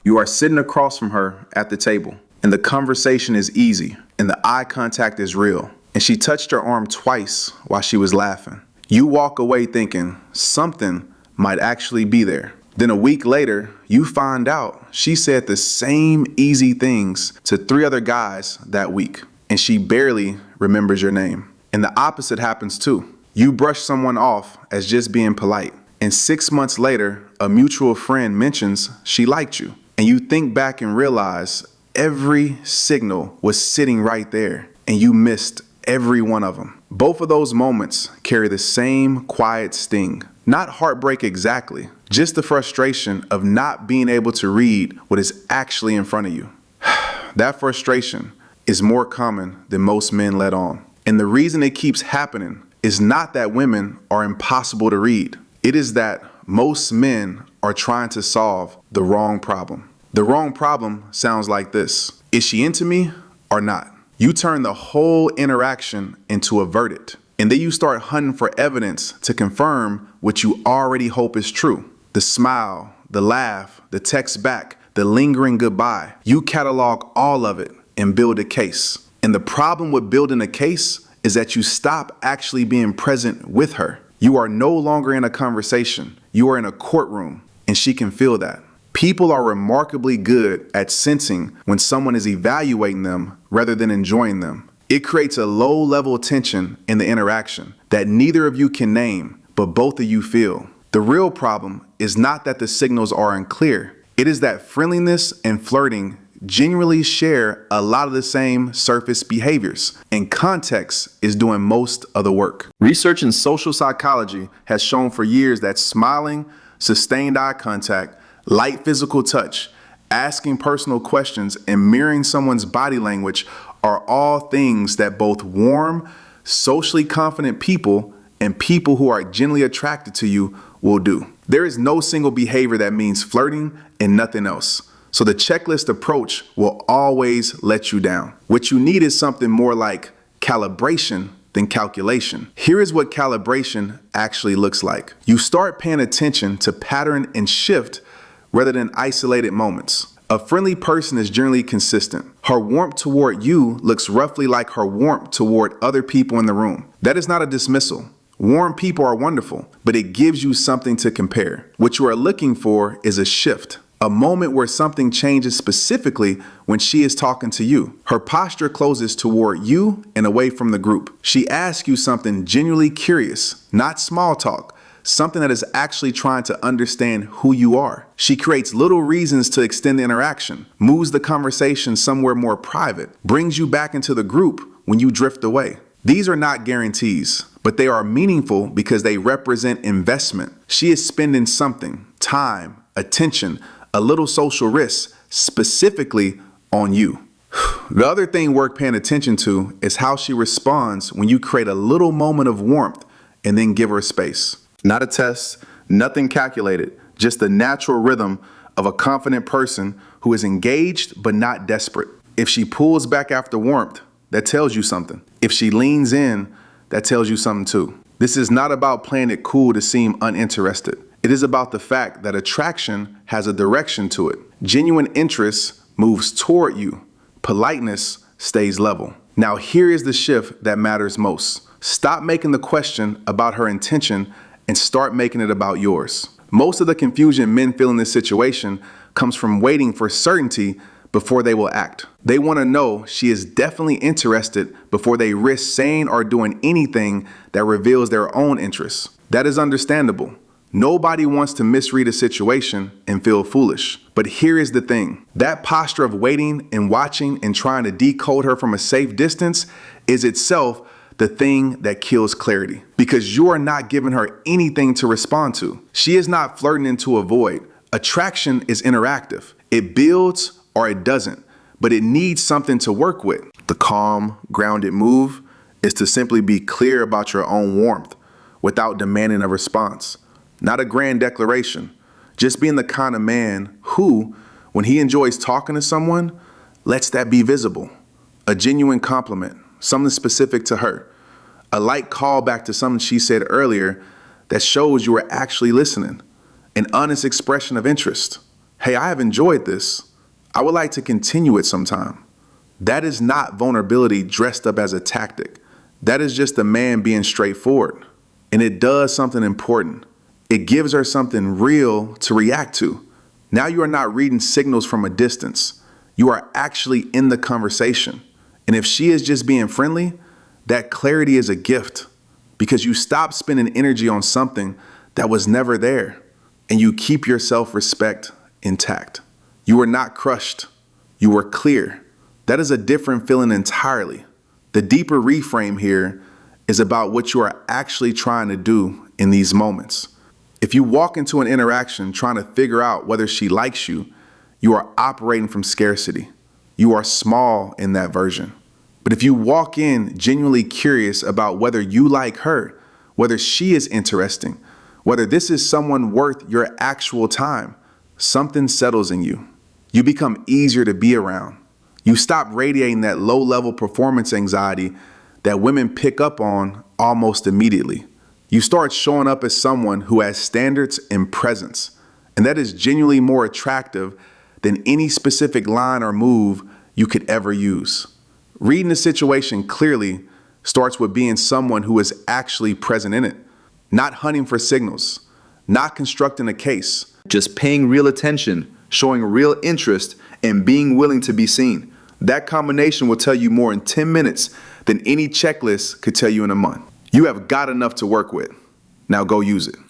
You are sitting across from her at the table, and the conversation is easy, and the eye contact is real, and she touched your arm twice while she was laughing. You walk away thinking something might actually be there. Then a week later, you find out she said the same easy things to 3 other guys that week, and she barely remembers your name. And the opposite happens too. You brush someone off as just being polite, and 6 months later, a mutual friend mentions she liked you, and you think back and realize every signal was sitting right there, and you missed every one of them. Both of those moments carry the same quiet sting. Not heartbreak exactly, just the frustration of not being able to read what is actually in front of you. That frustration is more common than most men let on. And the reason it keeps happening is not that women are impossible to read. It is that most men are trying to solve the wrong problem. The wrong problem sounds like this: is she into me or not? You turn the whole interaction into a verdict, and then you start hunting for evidence to confirm what you already hope is true. The smile, the laugh, the text back, the lingering goodbye. You catalog all of it and build a case. And the problem with building a case is that you stop actually being present with her. You are no longer in a conversation. You are in a courtroom, and she can feel that. People are remarkably good at sensing when someone is evaluating them rather than enjoying them. It creates a low-level tension in the interaction that neither of you can name, but both of you feel. The real problem is not that the signals are unclear. It is that friendliness and flirting genuinely share a lot of the same surface behaviors, and context is doing most of the work. Research in social psychology has shown for years that smiling, sustained eye contact, light physical touch, asking personal questions, and mirroring someone's body language are all things that both warm, socially confident people and people who are genuinely attracted to you will do. There is no single behavior that means flirting and nothing else. So the checklist approach will always let you down. What you need is something more like calibration than calculation. Here is what calibration actually looks like. You start paying attention to pattern and shift rather than isolated moments. A friendly person is generally consistent. Her warmth toward you looks roughly like her warmth toward other people in the room. That is not a dismissal. Warm people are wonderful, but it gives you something to compare. What you are looking for is a shift, a moment where something changes specifically when she is talking to you. Her posture closes toward you and away from the group. She asks you something genuinely curious, not small talk, something that is actually trying to understand who you are. She creates little reasons to extend the interaction, moves the conversation somewhere more private, brings you back into the group when you drift away. These are not guarantees, but they are meaningful because they represent investment. She is spending something, time, attention, a little social risk, specifically on you. The other thing worth paying attention to is how she responds when you create a little moment of warmth and then give her space. Not a test, nothing calculated, just the natural rhythm of a confident person who is engaged but not desperate. If she pulls back after warmth, that tells you something. If she leans in, that tells you something too. This is not about playing it cool to seem uninterested. It is about the fact that attraction has a direction to it. Genuine interest moves toward you. Politeness stays level. Now here is the shift that matters most. Stop making the question about her intention and start making it about yours. Most of the confusion men feel in this situation comes from waiting for certainty before they will act. They want to know she is definitely interested before they risk saying or doing anything that reveals their own interests. That is understandable. Nobody wants to misread a situation and feel foolish. But here is the thing. That posture of waiting and watching and trying to decode her from a safe distance is itself the thing that kills clarity, because you are not giving her anything to respond to. She is not flirting into a void. Attraction is interactive. It builds or it doesn't, but it needs something to work with. The calm, grounded move is to simply be clear about your own warmth without demanding a response. Not a grand declaration, just being the kind of man who, when he enjoys talking to someone, lets that be visible. A genuine compliment, something specific to her. A light callback to something she said earlier that shows you are actually listening. An honest expression of interest. Hey, I have enjoyed this. I would like to continue it sometime. That is not vulnerability dressed up as a tactic. That is just a man being straightforward. And it does something important. It gives her something real to react to. Now you are not reading signals from a distance. You are actually in the conversation. And if she is just being friendly, that clarity is a gift because you stop spending energy on something that was never there and you keep your self-respect intact. You were not crushed. You were clear. That is a different feeling entirely. The deeper reframe here is about what you are actually trying to do in these moments. If you walk into an interaction trying to figure out whether she likes you, you are operating from scarcity. You are small in that version. But if you walk in genuinely curious about whether you like her, whether she is interesting, whether this is someone worth your actual time, something settles in you. You become easier to be around. You stop radiating that low-level performance anxiety that women pick up on almost immediately. You start showing up as someone who has standards and presence, and that is genuinely more attractive than any specific line or move you could ever use. Reading the situation clearly starts with being someone who is actually present in it, not hunting for signals, not constructing a case. Just paying real attention, showing real interest, and being willing to be seen. That combination will tell you more in 10 minutes than any checklist could tell you in a month. You have got enough to work with. Now go use it.